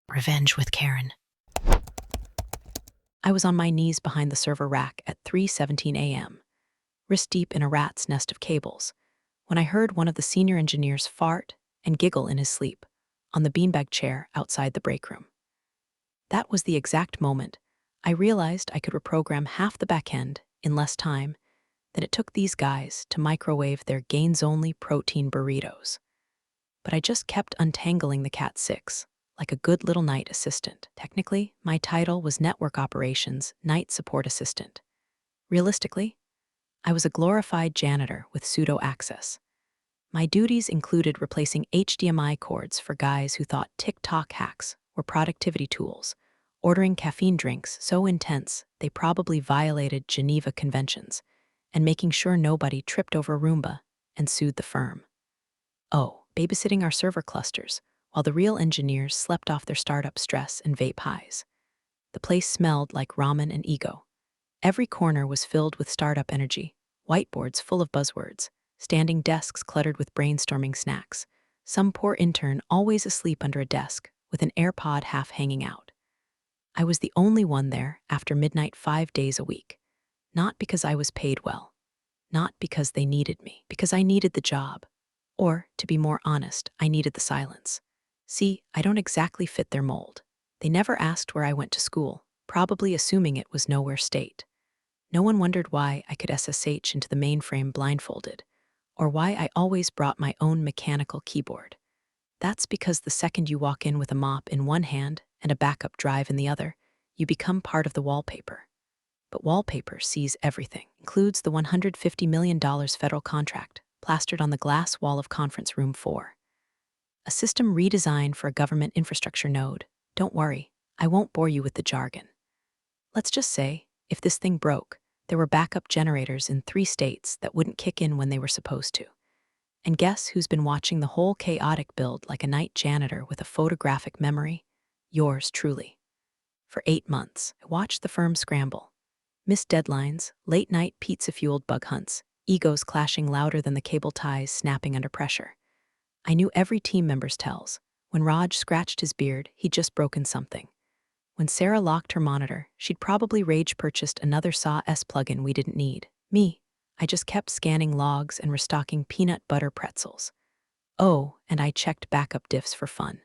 Revenge with Karen. I was on my knees behind the server rack at 3:17 a.m., wrist deep in a rat's nest of cables, when I heard one of the senior engineers fart and giggle in his sleep on the beanbag chair outside the break room. That was the exact moment I realized I could reprogram half the backend in less time than it took these guys to microwave their gains-only protein burritos. But I just kept untangling the Cat 6 like a good little night assistant. Technically, my title was Network Operations Night Support Assistant. Realistically, I was a glorified janitor with pseudo access. My duties included replacing HDMI cords for guys who thought TikTok hacks were productivity tools, ordering caffeine drinks so intense they probably violated Geneva Conventions, and making sure nobody tripped over Roomba and sued the firm. Oh, babysitting our server clusters, while the real engineers slept off their startup stress and vape highs. The place smelled like ramen and ego. Every corner was filled with startup energy, whiteboards full of buzzwords, standing desks cluttered with brainstorming snacks, some poor intern always asleep under a desk with an AirPod half hanging out. I was the only one there after midnight 5 days a week. Not because I was paid well, not because they needed me, because I needed the job. Or, to be more honest, I needed the silence. See, I don't exactly fit their mold. They never asked where I went to school, probably assuming it was nowhere state. No one wondered why I could SSH into the mainframe blindfolded, or why I always brought my own mechanical keyboard. That's because the second you walk in with a mop in one hand and a backup drive in the other, you become part of the wallpaper. But wallpaper sees everything, includes the $150 million federal contract plastered on the glass wall of Conference Room 4. A system redesigned for a government infrastructure node. Don't worry, I won't bore you with the jargon. Let's just say, if this thing broke, there were backup generators in 3 states that wouldn't kick in when they were supposed to. And guess who's been watching the whole chaotic build like a night janitor with a photographic memory? Yours truly. For 8 months, I watched the firm scramble. Missed deadlines, late-night pizza-fueled bug hunts, egos clashing louder than the cable ties snapping under pressure. I knew every team member's tells. When Raj scratched his beard, he'd just broken something. When Sarah locked her monitor, she'd probably rage-purchased another SAW S plugin we didn't need. Me, I just kept scanning logs and restocking peanut butter pretzels. Oh, and I checked backup diffs for fun.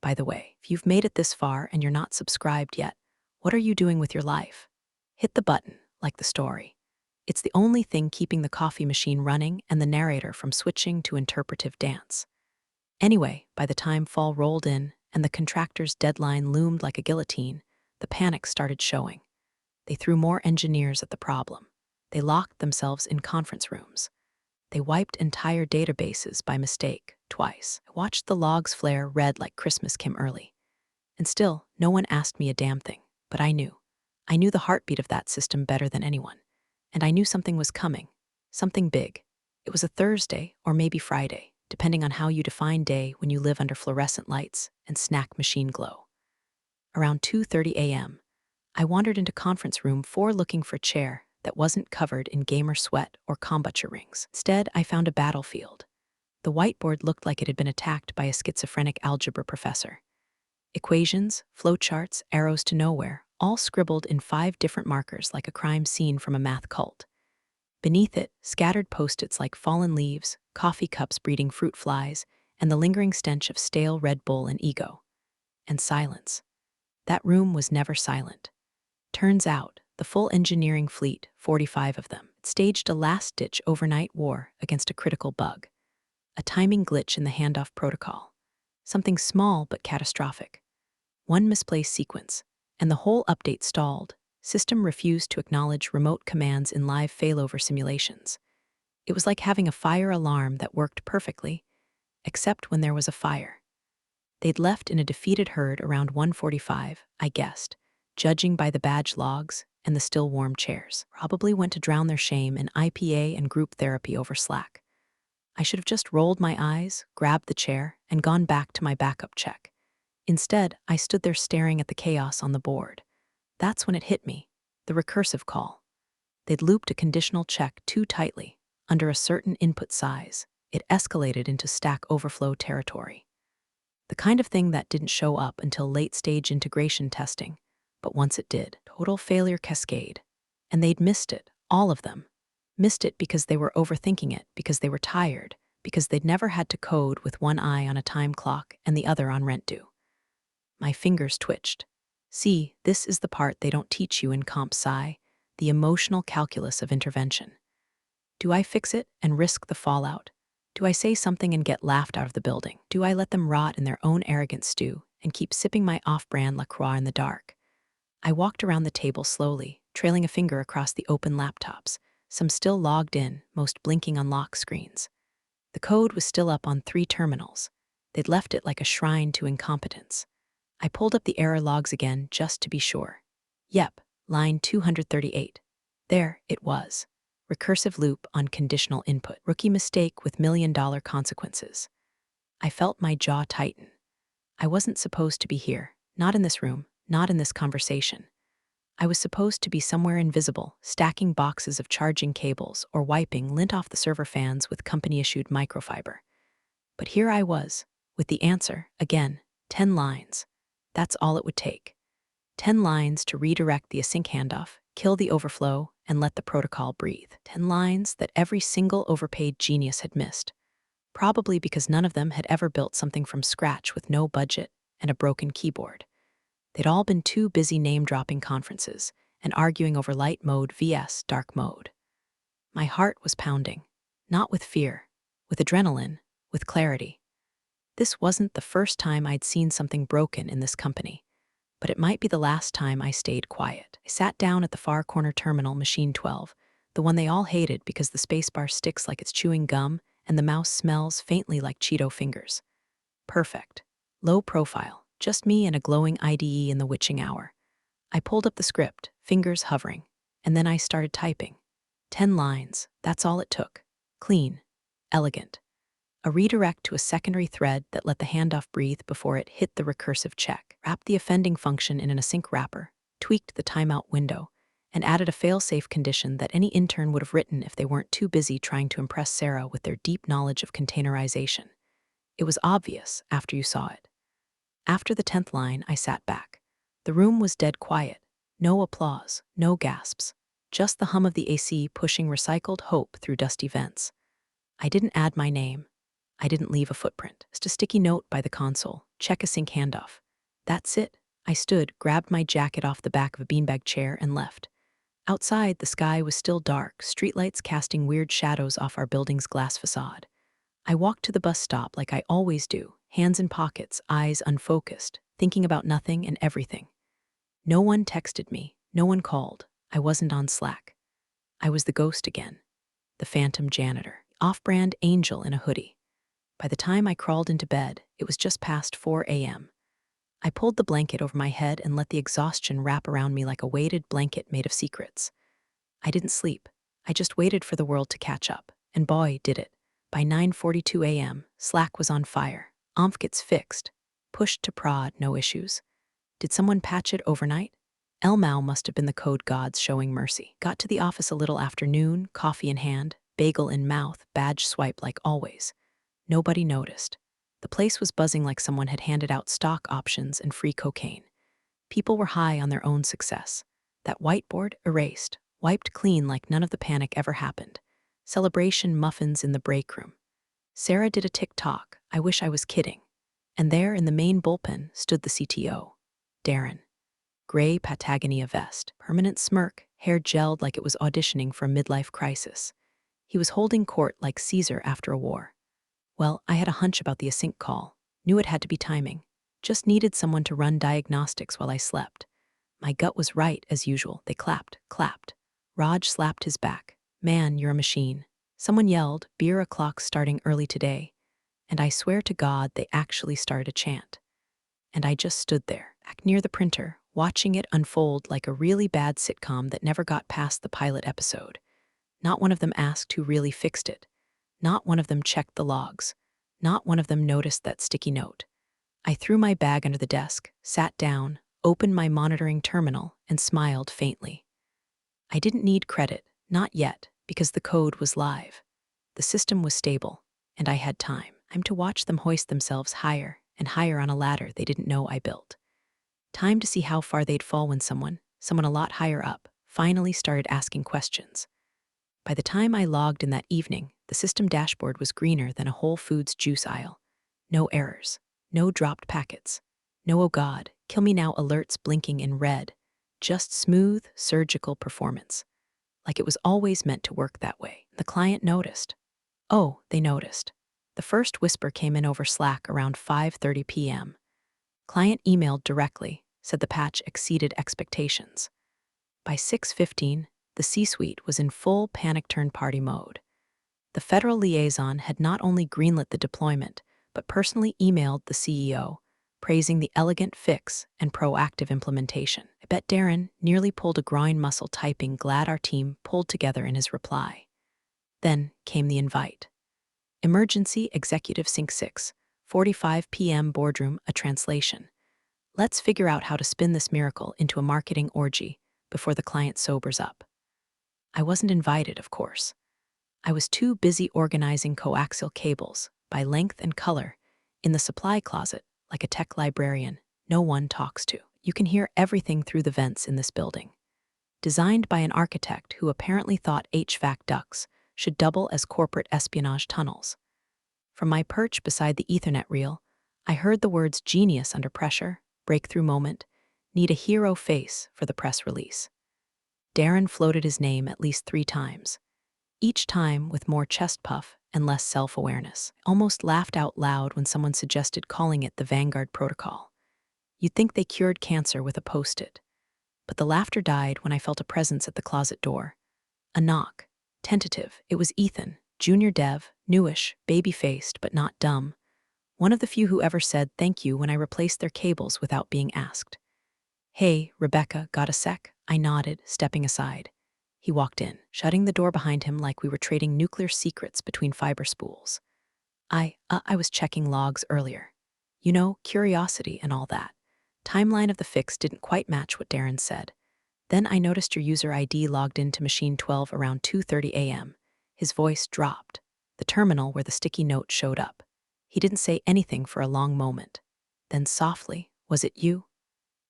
By the way, if you've made it this far and you're not subscribed yet, what are you doing with your life? Hit the button, like the story. It's the only thing keeping the coffee machine running and the narrator from switching to interpretive dance. Anyway, by the time fall rolled in and the contractor's deadline loomed like a guillotine, the panic started showing. They threw more engineers at the problem. They locked themselves in conference rooms. They wiped entire databases by mistake, twice. I watched the logs flare red like Christmas Kim early. And still, no one asked me a damn thing, but I knew. I knew the heartbeat of that system better than anyone. And I knew something was coming. Something big. It was a Thursday or maybe Friday, depending on how you define day when you live under fluorescent lights and snack machine glow. Around 2:30 a.m., I wandered into conference room 4 looking for a chair that wasn't covered in gamer sweat or kombucha rings. Instead, I found a battlefield. The whiteboard looked like it had been attacked by a schizophrenic algebra professor. Equations, flowcharts, arrows to nowhere, all scribbled in 5 different markers like a crime scene from a math cult. Beneath it, scattered post-its like fallen leaves, coffee cups breeding fruit flies, and the lingering stench of stale Red Bull and ego. And silence. That room was never silent. Turns out, the full engineering fleet, 45 of them, staged a last-ditch overnight war against a critical bug. A timing glitch in the handoff protocol. Something small but catastrophic. One misplaced sequence, and the whole update stalled. System refused to acknowledge remote commands in live failover simulations. It was like having a fire alarm that worked perfectly, except when there was a fire. They'd left in a defeated herd around 1:45, I guessed, judging by the badge logs and the still warm chairs. Probably went to drown their shame in IPA and group therapy over Slack. I should have just rolled my eyes, grabbed the chair, and gone back to my backup check. Instead, I stood there staring at the chaos on the board. That's when it hit me, the recursive call. They'd looped a conditional check too tightly, under a certain input size. It escalated into Stack Overflow territory. The kind of thing that didn't show up until late-stage integration testing. But once it did, total failure cascade. And they'd missed it, all of them. Missed it because they were overthinking it, because they were tired, because they'd never had to code with one eye on a time clock and the other on rent due. My fingers twitched. See, this is the part they don't teach you in comp sci, the emotional calculus of intervention. Do I fix it and risk the fallout? Do I say something and get laughed out of the building? Do I let them rot in their own arrogant stew and keep sipping my off-brand La Croix in the dark? I walked around the table slowly, trailing a finger across the open laptops, some still logged in, most blinking on lock screens. The code was still up on 3 terminals. They'd left it like a shrine to incompetence. I pulled up the error logs again just to be sure. Yep, line 238. There it was. Recursive loop on conditional input. Rookie mistake with million-dollar consequences. I felt my jaw tighten. I wasn't supposed to be here, not in this room, not in this conversation. I was supposed to be somewhere invisible, stacking boxes of charging cables or wiping lint off the server fans with company-issued microfiber. But here I was, with the answer, again, 10 lines. That's all it would take. 10 lines to redirect the async handoff, kill the overflow, and let the protocol breathe. 10 lines that every single overpaid genius had missed. Probably because none of them had ever built something from scratch with no budget and a broken keyboard. They'd all been too busy name-dropping conferences and arguing over light mode vs dark mode. My heart was pounding, not with fear, with adrenaline, with clarity. This wasn't the first time I'd seen something broken in this company, but it might be the last time I stayed quiet. I sat down at the far corner terminal, machine 12, the one they all hated because the spacebar sticks like it's chewing gum and the mouse smells faintly like Cheeto fingers. Perfect. Low profile, just me and a glowing IDE in the witching hour. I pulled up the script, fingers hovering, and then I started typing. 10 lines, that's all it took. Clean. Elegant. A redirect to a secondary thread that let the handoff breathe before it hit the recursive check, wrapped the offending function in an async wrapper, tweaked the timeout window, and added a fail-safe condition that any intern would have written if they weren't too busy trying to impress Sarah with their deep knowledge of containerization. It was obvious after you saw it. After the 10th line, I sat back. The room was dead quiet. No applause, no gasps, just the hum of the AC pushing recycled hope through dusty vents. I didn't add my name. I didn't leave a footprint. Just a sticky note by the console. Check async handoff. That's it. I stood, grabbed my jacket off the back of a beanbag chair, and left. Outside, the sky was still dark, streetlights casting weird shadows off our building's glass facade. I walked to the bus stop like I always do, hands in pockets, eyes unfocused, thinking about nothing and everything. No one texted me. No one called. I wasn't on Slack. I was the ghost again. The phantom janitor. Off-brand angel in a hoodie. By the time I crawled into bed, it was just past 4 a.m. I pulled the blanket over my head and let the exhaustion wrap around me like a weighted blanket made of secrets. I didn't sleep. I just waited for the world to catch up, and boy, did it. By 9:42 a.m., Slack was on fire. Omf gets fixed. Pushed to prod, no issues. Did someone patch it overnight? Elmau must have been the code gods showing mercy. Got to the office a little after noon, coffee in hand, bagel in mouth, badge swipe like always. Nobody noticed. The place was buzzing like someone had handed out stock options and free cocaine. People were high on their own success. That whiteboard erased, wiped clean like none of the panic ever happened. Celebration muffins in the break room. Sarah did a tick-tock. I wish I was kidding. And there in the main bullpen stood the CTO, Darren. Gray Patagonia vest, permanent smirk, hair gelled like it was auditioning for a midlife crisis. He was holding court like Caesar after a war. Well, I had a hunch about the async call. Knew it had to be timing. Just needed someone to run diagnostics while I slept. My gut was right, as usual. They clapped, clapped. Raj slapped his back. Man, you're a machine. Someone yelled, beer o'clock starting early today. And I swear to God, they actually started a chant. And I just stood there, back near the printer, watching it unfold like a really bad sitcom that never got past the pilot episode. Not one of them asked who really fixed it. Not one of them checked the logs. Not one of them noticed that sticky note. I threw my bag under the desk, sat down, opened my monitoring terminal, and smiled faintly. I didn't need credit, not yet, because the code was live. The system was stable, and I had time. To watch them hoist themselves higher, and higher on a ladder they didn't know I built. Time to see how far they'd fall when someone a lot higher up, finally started asking questions. By the time I logged in that evening, the system dashboard was greener than a Whole Foods juice aisle. No errors, no dropped packets, no "oh God, kill me now" alerts blinking in red, just smooth, surgical performance. Like it was always meant to work that way. The client noticed. Oh, they noticed. The first whisper came in over Slack around 5:30 p.m. Client emailed directly, said the patch exceeded expectations. By 6:15, the C-suite was in full panic turn party mode. The federal liaison had not only greenlit the deployment, but personally emailed the CEO, praising the elegant fix and proactive implementation. I bet Darren nearly pulled a groin muscle typing "glad our team pulled together" in his reply. Then came the invite. Emergency Executive Sync 6:45 p.m. boardroom, a translation. Let's figure out how to spin this miracle into a marketing orgy before the client sobers up. I wasn't invited, of course. I was too busy organizing coaxial cables, by length and color, in the supply closet, like a tech librarian no one talks to. You can hear everything through the vents in this building. Designed by an architect who apparently thought HVAC ducts should double as corporate espionage tunnels. From my perch beside the Ethernet reel, I heard the words "genius under pressure," "breakthrough moment," "need a hero face" for the press release. Darren floated his name at least 3 times, each time with more chest puff and less self-awareness. I almost laughed out loud when someone suggested calling it the Vanguard Protocol. You'd think they cured cancer with a Post-it. But the laughter died when I felt a presence at the closet door. A knock. Tentative. It was Ethan, junior dev, newish, baby-faced, but not dumb. One of the few who ever said thank you when I replaced their cables without being asked. "Hey, Rebecca, got a sec?" I nodded, stepping aside. He walked in, shutting the door behind him like we were trading nuclear secrets between fiber spools. I was checking logs earlier. You know, curiosity and all that. Timeline of the fix didn't quite match what Darren said. Then I noticed your user ID logged into machine 12 around 2:30 a.m. His voice dropped. The terminal where the sticky note showed up. He didn't say anything for a long moment. Then softly, "Was it you?"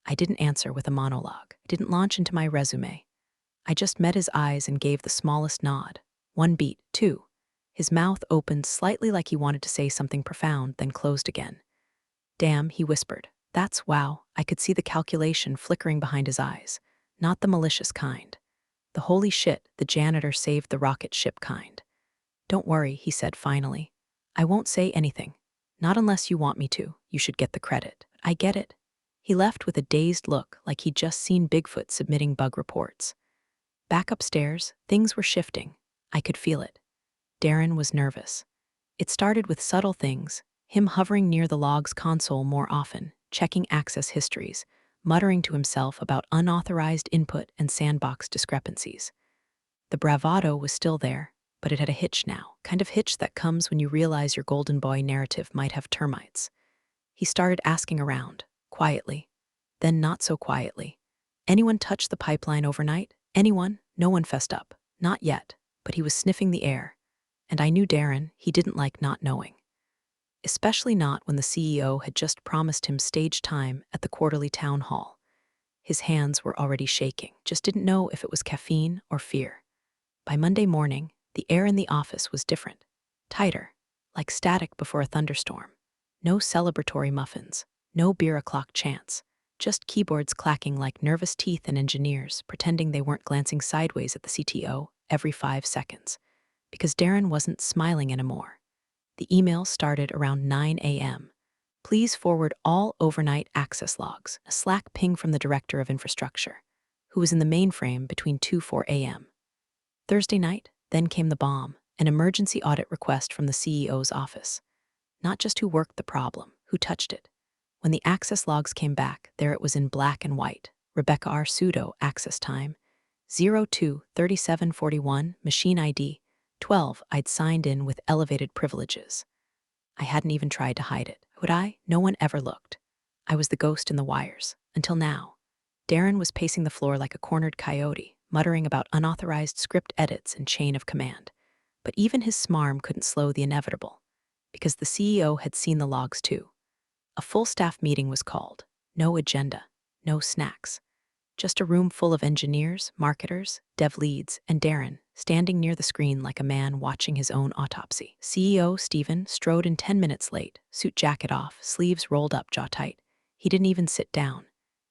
I didn't answer with a monologue. I didn't launch into my resume. I just met his eyes and gave the smallest nod. 1 beat, 2. His mouth opened slightly like he wanted to say something profound, then closed again. "Damn," he whispered. "That's wow." I could see the calculation flickering behind his eyes. Not the malicious kind. The holy shit, the janitor saved the rocket ship kind. "Don't worry," he said finally. "I won't say anything. Not unless you want me to. You should get the credit." "I get it." He left with a dazed look like he'd just seen Bigfoot submitting bug reports. Back upstairs, things were shifting. I could feel it. Darren was nervous. It started with subtle things, him hovering near the logs console more often, checking access histories, muttering to himself about unauthorized input and sandbox discrepancies. The bravado was still there, but it had a hitch now, kind of hitch that comes when you realize your golden boy narrative might have termites. He started asking around, quietly, then not so quietly. "Anyone touch the pipeline overnight? Anyone?" No one fessed up. Not yet, but he was sniffing the air. And I knew Darren, he didn't like not knowing. Especially not when the CEO had just promised him stage time at the quarterly town hall. His hands were already shaking, just didn't know if it was caffeine or fear. By Monday morning, the air in the office was different, tighter, like static before a thunderstorm. No celebratory muffins, no beer o'clock chants, just keyboards clacking like nervous teeth and engineers pretending they weren't glancing sideways at the CTO every 5 seconds. Because Darren wasn't smiling anymore. The email started around 9 a.m. "Please forward all overnight access logs," a Slack ping from the director of infrastructure, who was in the mainframe between 2-4 a.m. Thursday night, then came the bomb, an emergency audit request from the CEO's office. Not just who worked the problem, who touched it. When the access logs came back, there it was in black and white. Rebecca R. Sudo, access time, 02-3741, machine ID, 12. I'd signed in with elevated privileges. I hadn't even tried to hide it. Would I? No one ever looked. I was the ghost in the wires. Until now. Darren was pacing the floor like a cornered coyote, muttering about unauthorized script edits and chain of command. But even his smarm couldn't slow the inevitable. Because the CEO had seen the logs too. A full staff meeting was called. No agenda, no snacks. Just a room full of engineers, marketers, dev leads, and Darren, standing near the screen like a man watching his own autopsy. CEO Stephen strode in 10 minutes late, suit jacket off, sleeves rolled up, jaw tight. He didn't even sit down.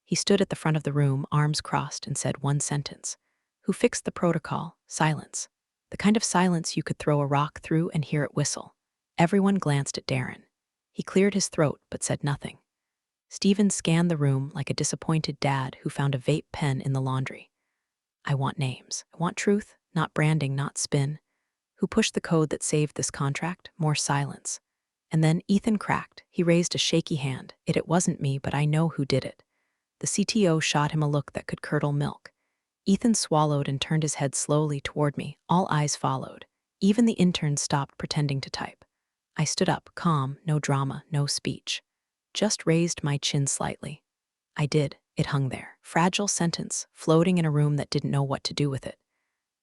He stood at the front of the room, arms crossed, and said one sentence. Who fixed the protocol? Silence. The kind of silence you could throw a rock through and hear it whistle. Everyone glanced at Darren. He cleared his throat but said nothing. Stephen scanned the room like a disappointed dad who found a vape pen in the laundry. I want names. I want truth, not branding, not spin. Who pushed the code that saved this contract? More silence. And then Ethan cracked. He raised a shaky hand. It wasn't me, but I know who did it. The CTO shot him a look that could curdle milk. Ethan swallowed and turned his head slowly toward me. All eyes followed. Even the interns stopped pretending to type. I stood up, calm, no drama, no speech. Just raised my chin slightly. I did. It hung there. Fragile sentence, floating in a room that didn't know what to do with it.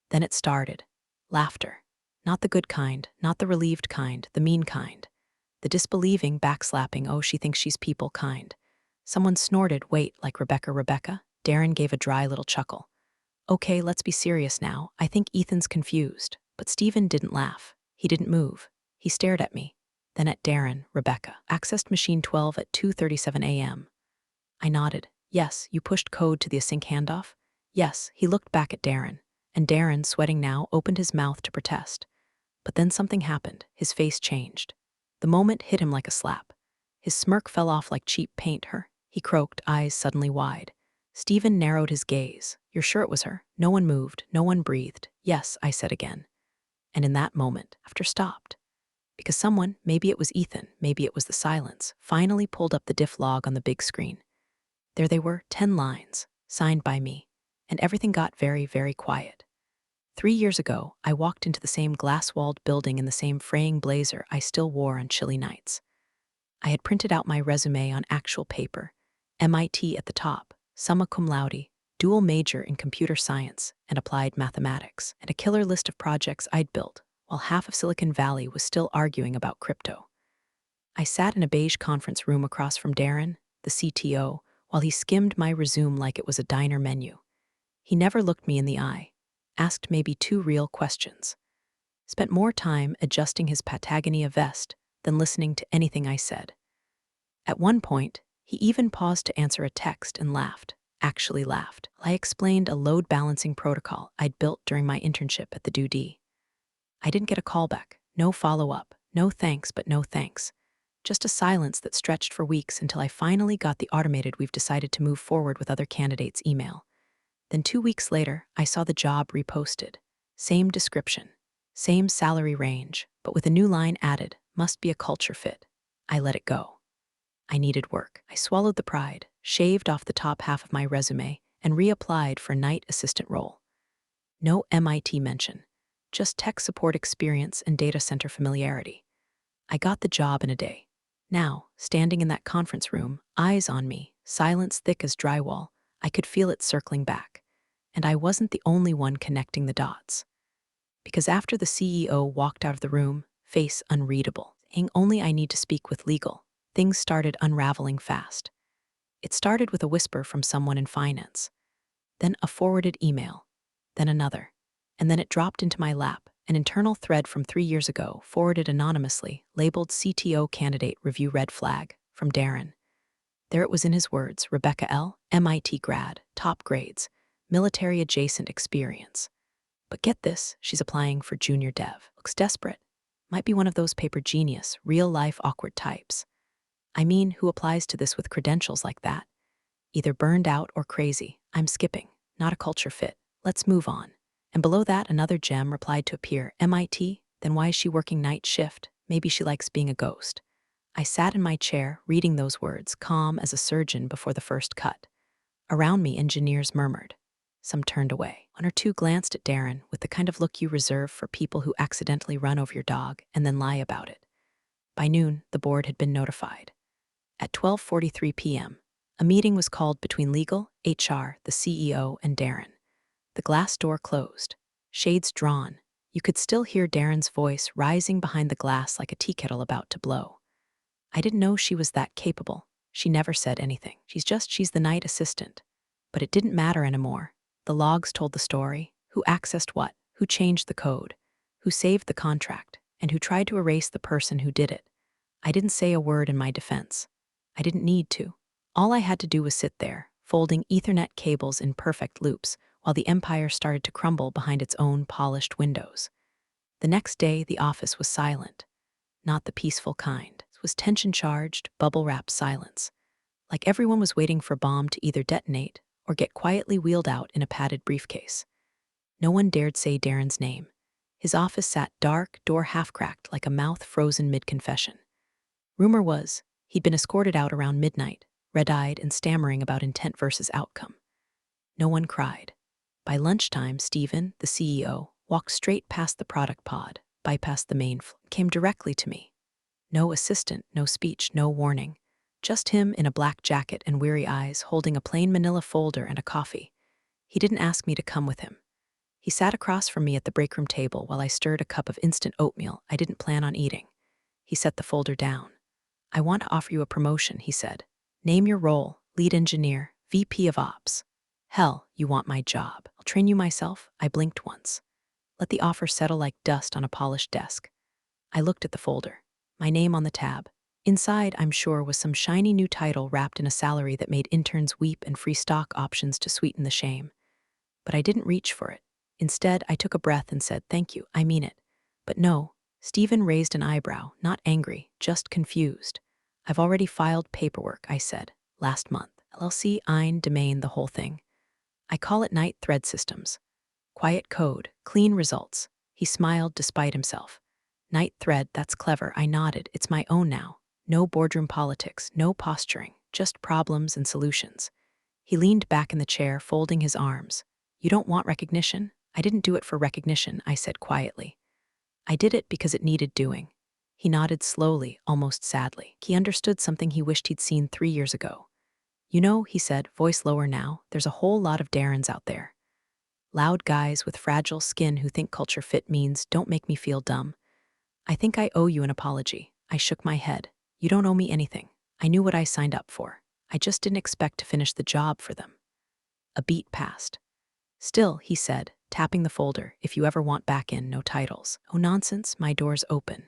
Then it started. Laughter. Not the good kind, not the relieved kind, the mean kind. The disbelieving, backslapping, oh, she thinks she's people kind. Someone snorted, wait, like Rebecca? Darren gave a dry little chuckle. Okay, let's be serious now. I think Ethan's confused. But Stephen didn't laugh. He didn't move. He stared at me. Then at Darren, Rebecca. Accessed machine 12 at 2:37 a.m. I nodded. Yes, you pushed code to the async handoff? Yes, he looked back at Darren. And Darren, sweating now, opened his mouth to protest. But then something happened. His face changed. The moment hit him like a slap. His smirk fell off like cheap paint. Her. He croaked, eyes suddenly wide. Stephen narrowed his gaze. You're sure it was her? No one moved. No one breathed. Yes, I said again. And in that moment, after stopped. Because someone, maybe it was Ethan, maybe it was the silence, finally pulled up the diff log on the big screen. There they were, 10 lines, signed by me, and everything got very, very quiet. 3 years ago, I walked into the same glass-walled building in the same fraying blazer I still wore on chilly nights. I had printed out my resume on actual paper, MIT at the top, summa cum laude, dual major in computer science and applied mathematics, and a killer list of projects I'd built, while half of Silicon Valley was still arguing about crypto. I sat in a beige conference room across from Darren, the CTO, while he skimmed my resume like it was a diner menu. He never looked me in the eye, asked maybe 2 real questions, spent more time adjusting his Patagonia vest than listening to anything I said. At one point, he even paused to answer a text and laughed, actually laughed. I explained a load balancing protocol I'd built during my internship at the DoD. I didn't get a callback, no follow-up, no thanks but no thanks. Just a silence that stretched for weeks until I finally got the automated "we've decided to move forward with other candidates" email. Then 2 weeks later, I saw the job reposted. Same description, same salary range, but with a new line added, must be a culture fit. I let it go. I needed work. I swallowed the pride, shaved off the top half of my resume, and reapplied for night assistant role. No MIT mention, just tech support experience and data center familiarity. I got the job in a day. Now, standing in that conference room, eyes on me, silence thick as drywall, I could feel it circling back. And I wasn't the only one connecting the dots. Because after the CEO walked out of the room, face unreadable, saying only I need to speak with legal, things started unraveling fast. It started with a whisper from someone in finance, then a forwarded email, then another, and then it dropped into my lap, an internal thread from 3 years ago, forwarded anonymously, labeled CTO candidate review red flag, from Darren. There it was in his words, Rebecca L., MIT grad, top grades, military-adjacent experience. But get this, she's applying for junior dev. Looks desperate. Might be one of those paper genius, real-life awkward types. I mean, who applies to this with credentials like that? Either burned out or crazy. I'm skipping. Not a culture fit. Let's move on. And below that, another gem replied to appear. MIT? Then why is she working night shift? Maybe she likes being a ghost. I sat in my chair, reading those words, calm as a surgeon before the first cut. Around me, engineers murmured. Some turned away. 1 or 2 glanced at Darren with the kind of look you reserve for people who accidentally run over your dog and then lie about it. By noon, the board had been notified. At 12:43 p.m., a meeting was called between legal, HR, the CEO, and Darren. The glass door closed. Shades drawn. You could still hear Darren's voice rising behind the glass like a tea kettle about to blow. I didn't know she was that capable. She never said anything. She's the night assistant. But it didn't matter anymore. The logs told the story. Who accessed what? Who changed the code? Who saved the contract? And who tried to erase the person who did it? I didn't say a word in my defense. I didn't need to. All I had to do was sit there, folding Ethernet cables in perfect loops, while the empire started to crumble behind its own polished windows. The next day, the office was silent. Not the peaceful kind. It was tension-charged, bubble-wrapped silence. Like everyone was waiting for a bomb to either detonate or get quietly wheeled out in a padded briefcase. No one dared say Darren's name. His office sat dark, door half-cracked like a mouth frozen mid-confession. Rumor was, he'd been escorted out around midnight, red-eyed and stammering about intent versus outcome. No one cried. By lunchtime, Stephen, the CEO, walked straight past the product pod, bypassed the main floor, came directly to me. No assistant, no speech, no warning. Just him in a black jacket and weary eyes holding a plain manila folder and a coffee. He didn't ask me to come with him. He sat across from me at the break room table while I stirred a cup of instant oatmeal I didn't plan on eating. He set the folder down. I want to offer you a promotion, he said. Name your role, lead engineer, VP of Ops. Hell, you want my job. I'll train you myself. I blinked once. Let the offer settle like dust on a polished desk. I looked at the folder. My name on the tab. Inside, I'm sure, was some shiny new title wrapped in a salary that made interns weep and free stock options to sweeten the shame. But I didn't reach for it. Instead, I took a breath and said, thank you, I mean it. But no, Stephen raised an eyebrow, not angry, just confused. I've already filed paperwork, I said, last month. LLC, Ein, domain, the whole thing. I call it Night Thread Systems. Quiet code, clean results. He smiled despite himself. Night Thread, that's clever, I nodded. It's my own now. No boardroom politics, no posturing, just problems and solutions. He leaned back in the chair, folding his arms. You don't want recognition? I didn't do it for recognition, I said quietly. I did it because it needed doing. He nodded slowly, almost sadly. He understood something he wished he'd seen 3 years ago. You know, he said, voice lower now, there's a whole lot of Darrens out there. Loud guys with fragile skin who think culture fit means don't make me feel dumb. I think I owe you an apology. I shook my head. You don't owe me anything. I knew what I signed up for. I just didn't expect to finish the job for them. A beat passed. Still, he said, tapping the folder, if you ever want back in, no titles. Oh nonsense, my door's open.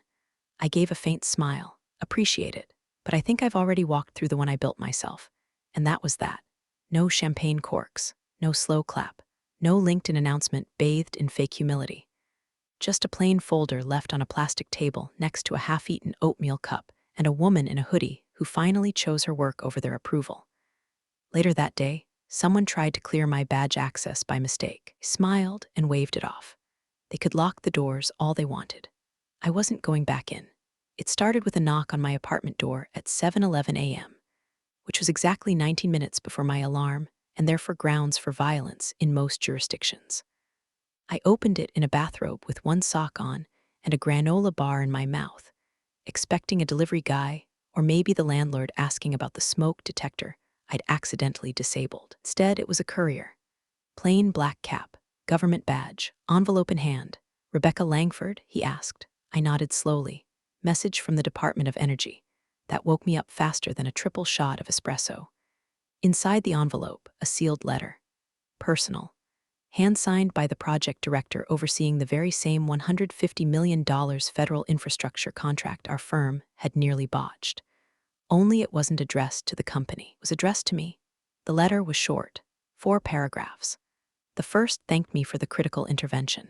I gave a faint smile. Appreciate it. But I think I've already walked through the one I built myself. And that was that. No champagne corks. No slow clap. No LinkedIn announcement bathed in fake humility. Just a plain folder left on a plastic table next to a half-eaten oatmeal cup and a woman in a hoodie who finally chose her work over their approval. Later that day, someone tried to clear my badge access by mistake. I smiled and waved it off. They could lock the doors all they wanted. I wasn't going back in. It started with a knock on my apartment door at 7:11 a.m., which was exactly 19 minutes before my alarm and therefore grounds for violence in most jurisdictions. I opened it in a bathrobe with one sock on and a granola bar in my mouth, expecting a delivery guy or maybe the landlord asking about the smoke detector I'd accidentally disabled. Instead, it was a courier. Plain black cap, government badge, envelope in hand. Rebecca Langford, he asked. I nodded slowly. Message from the Department of Energy. That woke me up faster than a triple shot of espresso. Inside the envelope, a sealed letter. Personal. Hand-signed by the project director overseeing the very same $150 million federal infrastructure contract our firm had nearly botched. Only it wasn't addressed to the company. It was addressed to me. The letter was short, 4 paragraphs. The first thanked me for the critical intervention.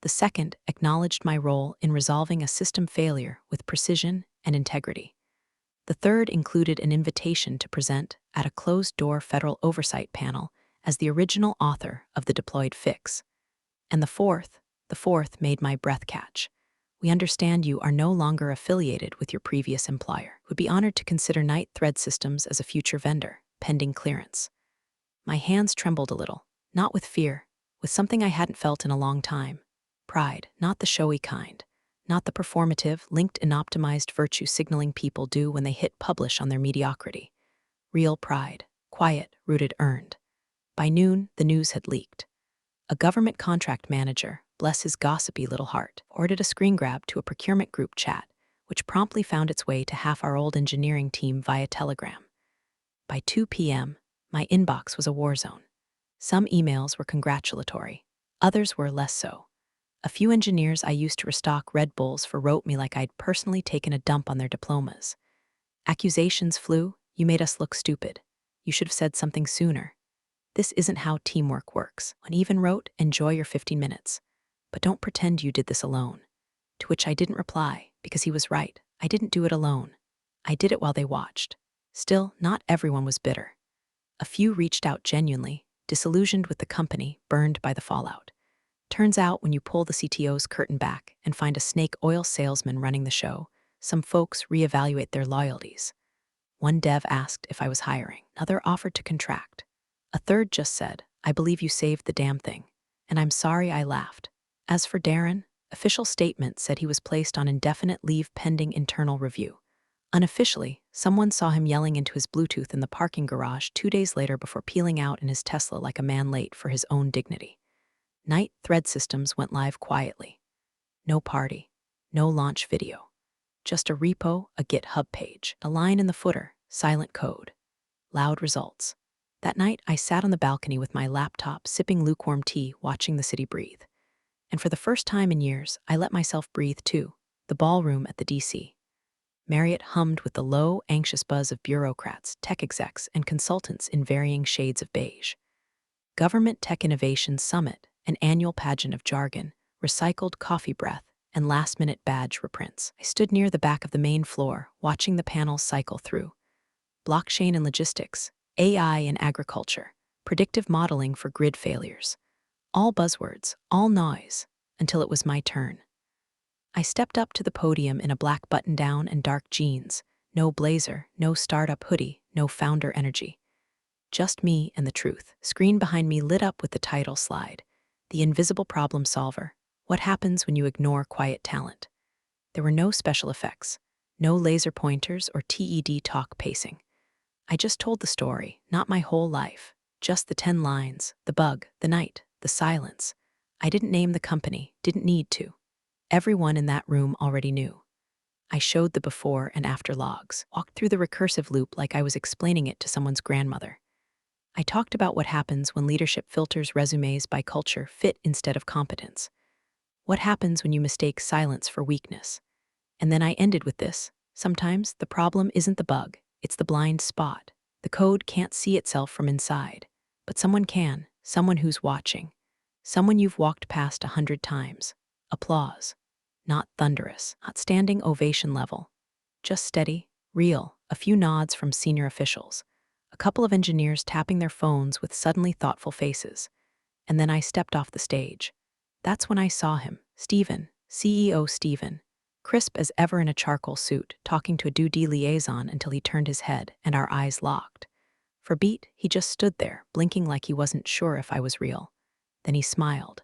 The second acknowledged my role in resolving a system failure with precision and integrity. The third included an invitation to present at a closed-door federal oversight panel as the original author of the deployed fix. And the fourth made my breath catch. We understand you are no longer affiliated with your previous employer. Would be honored to consider Night Thread Systems as a future vendor, pending clearance. My hands trembled a little, not with fear, with something I hadn't felt in a long time. Pride, not the showy kind, not the performative, LinkedIn-optimized virtue signaling people do when they hit publish on their mediocrity. Real pride, quiet, rooted, earned. By noon, the news had leaked. A government contract manager, bless his gossipy little heart, ordered a screen grab to a procurement group chat which promptly found its way to half our old engineering team via Telegram. By 2 p.m., my inbox was a war zone. Some emails were congratulatory, others were less so. A few engineers I used to restock Red Bulls for wrote me like I'd personally taken a dump on their diplomas. Accusations flew, "You made us look stupid. You should have said something sooner. This isn't how teamwork works." One even wrote, "Enjoy your 15 minutes. But don't pretend you did this alone." To which I didn't reply, because he was right. I didn't do it alone. I did it while they watched. Still, not everyone was bitter. A few reached out genuinely, disillusioned with the company, burned by the fallout. Turns out when you pull the CTO's curtain back and find a snake oil salesman running the show, some folks reevaluate their loyalties. One dev asked if I was hiring. Another offered to contract. A third just said, "I believe you saved the damn thing." And I'm sorry I laughed. As for Darren, official statement said he was placed on indefinite leave pending internal review. Unofficially, someone saw him yelling into his Bluetooth in the parking garage 2 days later before peeling out in his Tesla like a man late for his own dignity. Night Thread Systems went live quietly. No party, no launch video. Just a repo, a GitHub page, a line in the footer, silent code. Loud results. That night, I sat on the balcony with my laptop, sipping lukewarm tea, watching the city breathe. And for the first time in years, I let myself breathe too. The ballroom at the DC. Marriott hummed with the low, anxious buzz of bureaucrats, tech execs, and consultants in varying shades of beige. Government Tech Innovation Summit, an annual pageant of jargon, recycled coffee breath, and last-minute badge reprints. I stood near the back of the main floor, watching the panels cycle through. Blockchain and logistics, AI in agriculture, predictive modeling for grid failures. All buzzwords, all noise, until it was my turn. I stepped up to the podium in a black button-down and dark jeans. No blazer, no startup hoodie, no founder energy. Just me and the truth. Screen behind me lit up with the title slide. The Invisible Problem Solver. What happens when you ignore quiet talent? There were no special effects, no laser pointers or TED talk pacing. I just told the story, not my whole life. Just the 10 lines, the bug, the night, the silence. I didn't name the company, didn't need to. Everyone in that room already knew. I showed the before and after logs, walked through the recursive loop like I was explaining it to someone's grandmother. I talked about what happens when leadership filters resumes by culture, fit instead of competence. What happens when you mistake silence for weakness? And then I ended with this. Sometimes the problem isn't the bug, it's the blind spot. The code can't see itself from inside, but someone can, someone who's watching, someone you've walked past 100 times. Applause. Not thunderous, not standing ovation level. Just steady, real, a few nods from senior officials. A couple of engineers tapping their phones with suddenly thoughtful faces. And then I stepped off the stage. That's when I saw him, Stephen, CEO Stephen, crisp as ever in a charcoal suit, talking to a due liaison until he turned his head and our eyes locked. For a beat, he just stood there, blinking like he wasn't sure if I was real. Then he smiled.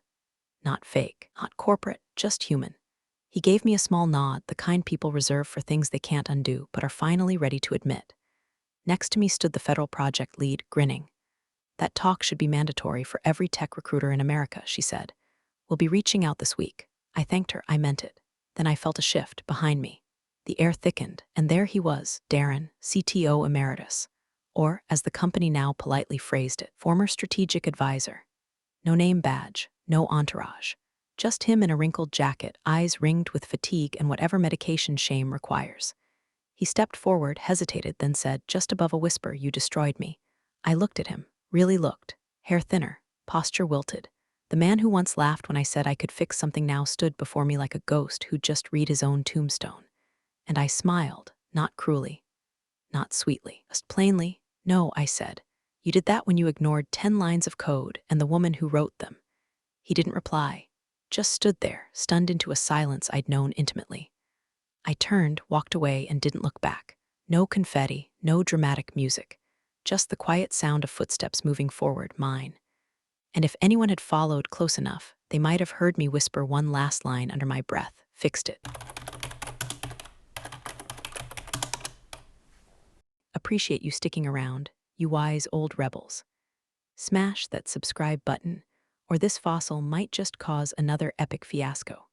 Not fake, not corporate, just human. He gave me a small nod, the kind people reserve for things they can't undo but are finally ready to admit. Next to me stood the federal project lead, grinning. "That talk should be mandatory for every tech recruiter in America," she said. "We'll be reaching out this week." I thanked her, I meant it. Then I felt a shift behind me. The air thickened, and there he was, Darren, CTO Emeritus. Or, as the company now politely phrased it, former strategic advisor. No name badge, no entourage. Just him in a wrinkled jacket, eyes ringed with fatigue and whatever medication shame requires. He stepped forward, hesitated, then said, just above a whisper, "You destroyed me." I looked at him, really looked. Hair thinner, posture wilted. The man who once laughed when I said I could fix something now stood before me like a ghost who'd just read his own tombstone. And I smiled, not cruelly, not sweetly, just plainly. "No," I said. "You did that when you ignored 10 lines of code and the woman who wrote them." He didn't reply, just stood there, stunned into a silence I'd known intimately. I turned, walked away, and didn't look back. No confetti, no dramatic music, just the quiet sound of footsteps moving forward, mine. And if anyone had followed close enough, they might have heard me whisper one last line under my breath, "Fixed it." Appreciate you sticking around, you wise old rebels. Smash that subscribe button, or this fossil might just cause another epic fiasco.